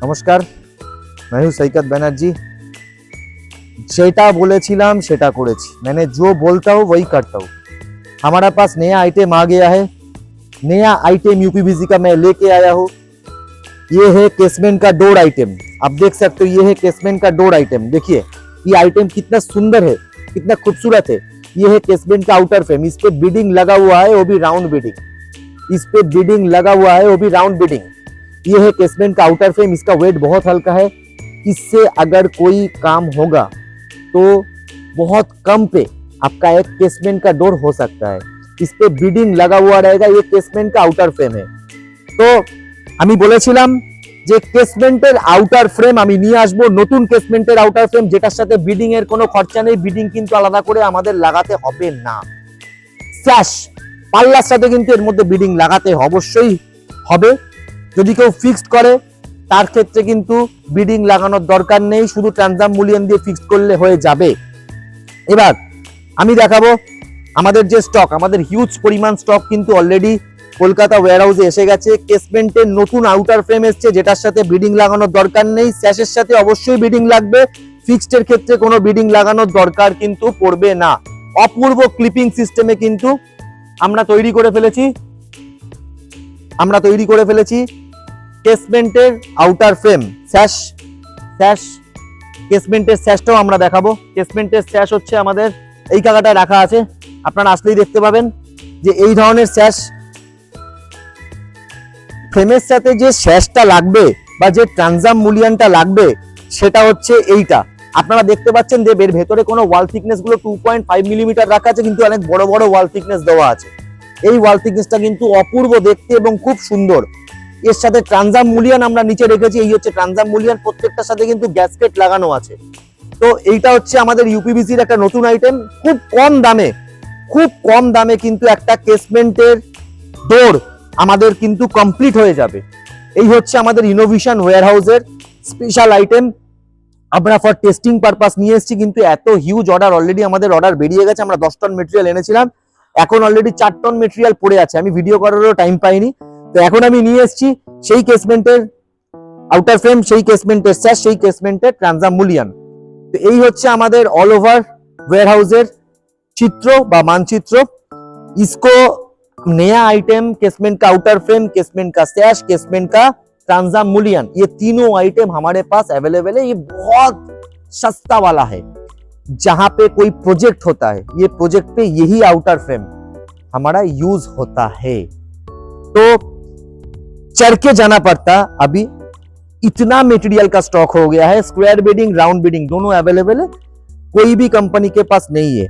नमस्कार, मैं हूं सैकत बनर्जी। जेटा बोलेছিলাম সেটা করেছি। मैंने जो बोलता हूं वही करता हूं। हमारा पास नया आइटम आ गया है। नया आइटम यूपीवीसी का मैं लेके आया हूं। ये है केसमेंट का डोर आइटम। आप देख सकते हो, ये है केसमेंट का डोर आइटम। देखिए ये आइटम कितना सुंदर है, कितना खूबसूरत है। ये है केसमेंट का आउटर फ्रेम। इस पे बीडिंग लगा हुआ है, वो भी राउंड बीडिंग। इस पे बीडिंग लगा हुआ है, वो भी राउंड बीडिंग। ये है केसमेंट का आउटर फ्रेम। इसका वेट बहुत हल्का है। इससे अगर कोई काम होगा तो बहुत कम पे आपका एक केसमेंट का डोर हो सकता है। इस पे बीडिंग लगा हुआ रहेगा। ये केसमेंट का आउटर फ्रेम है। तो আমি বলেছিলাম যে কেসমেন্টের আউটার ফ্রেম আমি নিয়ে আসবো, নতুন কেসমেন্টের আউটার ফ্রেম যেটার সাথে বিডিং এর কোনো খরচা নেই। বিডিং কিন্তু আলাদা করে আমাদের লাগাতে হবে না। স্যাশ পাল্লার সাথে কিন্তু এর মধ্যে বিডিং লাগাতে অবশ্যই হবে। যদি কেউ ফিক্সড করে তার ক্ষেত্রে কিন্তু বিডিং লাগানোর দরকার নেই, শুধু ট্রানজাম মুলিয়ন দিয়ে ফিক্সড করলে হয়ে যাবে। এবার আমি দেখাবো আমাদের যে স্টক, আমাদের হিউজ পরিমাণ স্টক কিন্তু অলরেডি কলকাতা ওয়্যারহাউসে এসে গেছে। কেসমেন্টের নতুন আউটার ফ্রেম এসেছে যেটার সাথে বিডিং লাগানোর দরকার নেই। স্যাশের সাথে অবশ্যই বিডিং লাগবে। ফিক্সডের ক্ষেত্রে কোনো বিডিং লাগানোর দরকার কিন্তু পড়বে না। অপূর্ব ক্লিপিং সিস্টেমে কিন্তু আমরা তৈরি করে ফেলেছি কেসমেন্টের আউটার ফ্রেম। স্যাশ কেসমেন্টের স্যাশটাও আমরা দেখাবো। কেসমেন্টের স্যাশ হচ্ছে আমাদের এই জায়গাটায় রাখা আছে। আপনারা আসলেই দেখতে পাবেন যে এই ধরনের স্যাশ ফ্রেমের সাথে যে স্যাশটা লাগবে বা যে ট্রানজাম মুলিয়নটা লাগবে সেটা হচ্ছে এইটা। আপনারা দেখতে পাচ্ছেন যে এর ভেতরে কোনো ওয়াল থিকনেস গুলো 2.5 মিলিমিটার রাখা আছে, কিন্তু অনেক বড় বড় ওয়াল থিকনেস দেওয়া আছে। এই ওয়াল থিকনেসটা কিন্তু অপূর্ব দেখতে এবং খুব সুন্দর। এর সাথে ট্রানজাম মুলিয়ন আমরা নিচে রেখেছি। এই হচ্ছে ট্রানজাম মুলিয়ন। প্রত্যেকটার সাথে কিন্তু গ্যাসকেট লাগানো আছে। তো এইটা হচ্ছে আমাদের ইউপিভিসির একটা নতুন আইটেম। খুব কম দামে কিন্তু একটা কেসমেন্টের ডোর আমাদের কিন্তু কমপ্লিট হয়ে যাবে। এই হচ্ছে আমাদের ইনোভেশন ওয়্যারহাউসের স্পেশাল আইটেম। আমরা ফর টেস্টিং পারপাস নিয়ে এসেছি, কিন্তু এত হিউজ অর্ডার অলরেডি আমাদের অর্ডার বেরিয়ে গেছে। আমরা 10 টন মেটেরিয়াল এনেছিলাম, এখন অলরেডি 4 টন মেটেরিয়াল পড়ে আছে। আমি ভিডিও করারও টাইম পাইনি। তো এখন আমি নিয়ে এসেছি সেই কেসমেন্টের আউটার ফ্রেম, সেই কেসমেন্টের স্যাশ, সেই কেসমেন্টের ট্রানজাম মুলিয়ন। তো এই হচ্ছে আমাদের অল ওভার ওয়্যারহাউসের চিত্র বা মানচিত্র। इसको नया आइटम केसमेंट का आउटर फ्रेम, केसमेंट का सैश, केसमेंट का ट्रांजाम मुलियन, ये तीनों आइटम हमारे पास अवेलेबल है। ये बहुत सस्ता वाला है। जहां पे कोई प्रोजेक्ट होता है, ये प्रोजेक्ट पे यही आउटर फ्रेम हमारा यूज होता है। तो चढ़ के जाना पड़ता। अभी इतना मटेरियल का स्टॉक हो गया है। स्क्वायर बीडिंग, राउंड बीडिंग दोनों अवेलेबल है। कोई भी कंपनी के पास नहीं है।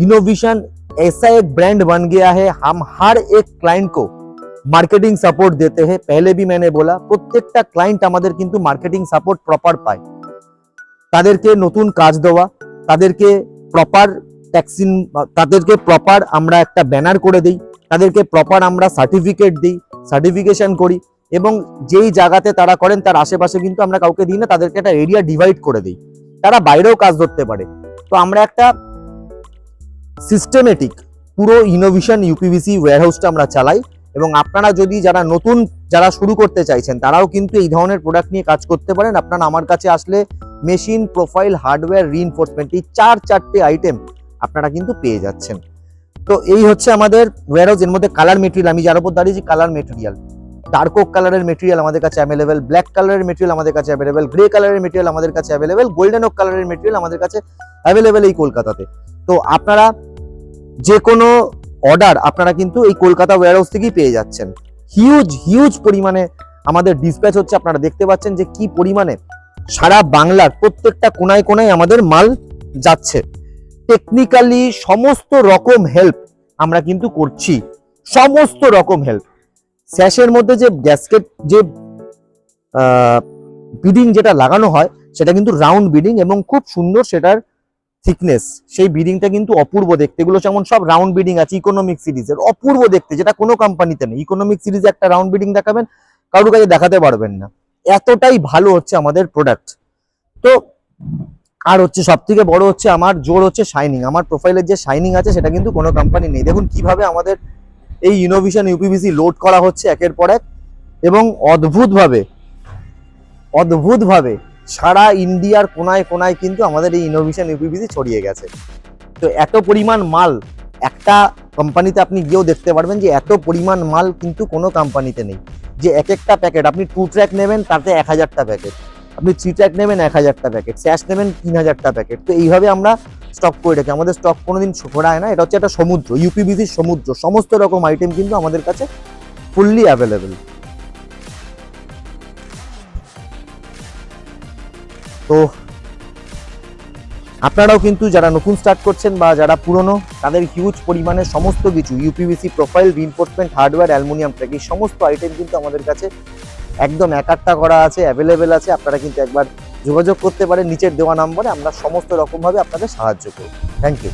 इनोवेशन ऐसा एक ब्रांड बन गया है। हम हर एक क्लाइंट को मार्केटिंग सपोर्ट देते हैं। पहले भी मैंने बोला প্রত্যেকটা ক্লায়েন্ট আমাদের কিন্তু মার্কেটিং সাপোর্ট প্রপার পায়। তাদেরকে নতুন কাজ দেওয়া, তাদেরকে প্রপার ট্যাক্সিং, তাদেরকে প্রপার আমরা একটা ব্যানার করে দেই, তাদেরকে প্রপার আমরা সার্টিফিকেট দিই, সার্টিফিকেশন করি, এবং যেই জায়গাতে তারা করেন তার আশেপাশে কিন্তু আমরা কাউকে দিই না। তাদেরকে একটা এরিয়া ডিভাইড করে দিই, তারা বাইরেও কাজ ধরতে পারে। তো আমরা একটা সিস্টেমেটিক পুরো ইনোভেশন ইউপিভিসি ওয়্যারহাউসটা আমরা চালাই। এবং আপনারা যদি যারা শুরু করতে চাইছেন তারাও কিন্তু এই ধরনের প্রোডাক্ট নিয়ে কাজ করতে পারেন। আপনারা আমার কাছে আসলে মেশিন, প্রোফাইল, হার্ডওয়্যার, রিইনফোর্সমেন্ট, এই 4 আইটেম আপনারা কিন্তু পেয়ে যাচ্ছেন। তো এই হচ্ছে আমাদের ওয়্যারহাউস। এর মধ্যে কালার মেটেরিয়াল, আমি যার উপর দাঁড়িয়েছি কালার মেটেরিয়াল, ডার্ক ওক কালারের মেটেরিয়াল আমাদের কাছে অ্যাভেলেবেল, ব্ল্যাক কালারের মেটেরিয়াল আমাদের কাছে অ্যাভেলেবেল, গ্রে কালারের মেটেরিয়াল আমাদের কাছে অ্যাভেলেবেল, গোল্ডেন ওক কালারের মেটেরিয়াল আমাদের কাছে অ্যাভেলেবেল এই কলকাতাতে। তো আপনারা যে কোনো অর্ডার আপনারা কিন্তু এই কলকাতা ওয়্যারহাউস থেকেই পেয়ে যাচ্ছেন। হিউজ পরিমাণে আমাদের ডিসপ্যাচ হচ্ছে। আপনারা দেখতে পাচ্ছেন যে কি পরিমাণে সারা বাংলার প্রত্যেকটা কোনায় কোনায় আমাদের মাল যাচ্ছে। টেকনিক্যালি সমস্ত রকম হেল্প আমরা কিন্তু করছি, সমস্ত রকম হেল্প। স্যাশের মধ্যে যে গ্যাসকেট, যে বিডিং যেটা লাগানো হয় সেটা কিন্তু রাউন্ড বিডিং এবং খুব সুন্দর সেটার থিকনেস। সেই বিডিংটা কিন্তু অপূর্ব দেখতে। এগুলো যেমন সব রাউন্ড বিডিং আছে ইকোনমিক সিরিজের, অপূর্ব দেখতে, যেটা কোনো কোম্পানিতে নেই। ইকোনমিক সিরিজে একটা রাউন্ড বিডিং দেখাবেন, কারোর কাছে দেখাতে পারবেন না। এতটাই ভালো হচ্ছে আমাদের প্রোডাক্ট। তো আর হচ্ছে সব থেকে বড় হচ্ছে আমার জোর হচ্ছে শাইনিং। আমার প্রোফাইলের যে শাইনিং আছে সেটা কিন্তু কোনো কোম্পানি নেই। দেখুন কিভাবে আমাদের এই ইনোভেশন ইউপিভিসি লোড করা হচ্ছে একের পর এক, এবং অদ্ভুতভাবে সারা ইন্ডিয়ার কোনায় কোনায় কিন্তু আমাদের এই ইনোভেশন ইউপিভিসি ছড়িয়ে গেছে। তো এত পরিমাণ মাল একটা কোম্পানিতে আপনি গিয়েও দেখতে পারবেন যে এত পরিমাণ মাল কিন্তু কোনো কোম্পানিতে নেই। যে এক একটা প্যাকেট আপনি 2 ট্র্যাক নেবেন তাতে 1000টা প্যাকেট, আপনি 3 ট্র্যাক নেবেন 1000টা প্যাকেট, স্যাশ নেবেন 3000টা প্যাকেট। তো এইভাবে আমরা স্টক করে রাখি, আমাদের স্টক কোনোদিন ঘোরায় না। এটা হচ্ছে একটা সমুদ্র, ইউপিভিসির সমুদ্র, সমস্ত রকম আইটেম কিন্তু আমাদের কাছে ফুললি অ্যাভেলেবেল। তো আপনারাও কিন্তু যারা নতুন স্টার্ট করছেন বা যারা পুরনো, তাদের হিউজ পরিমাণে সমস্ত কিছু uPVC profile, reinforcement, hardware, aluminium track, এই সমস্ত আইটেম কিন্তু আমাদের কাছে একদম একাট্টা করা আছে, অ্যাভেলেবেল আছে। আপনারা কিন্তু একবার যোগাযোগ করতে পারেন নিচের দেওয়া নম্বরে, আমরা সমস্ত রকমভাবে আপনাদের সাহায্য করব। Thank you.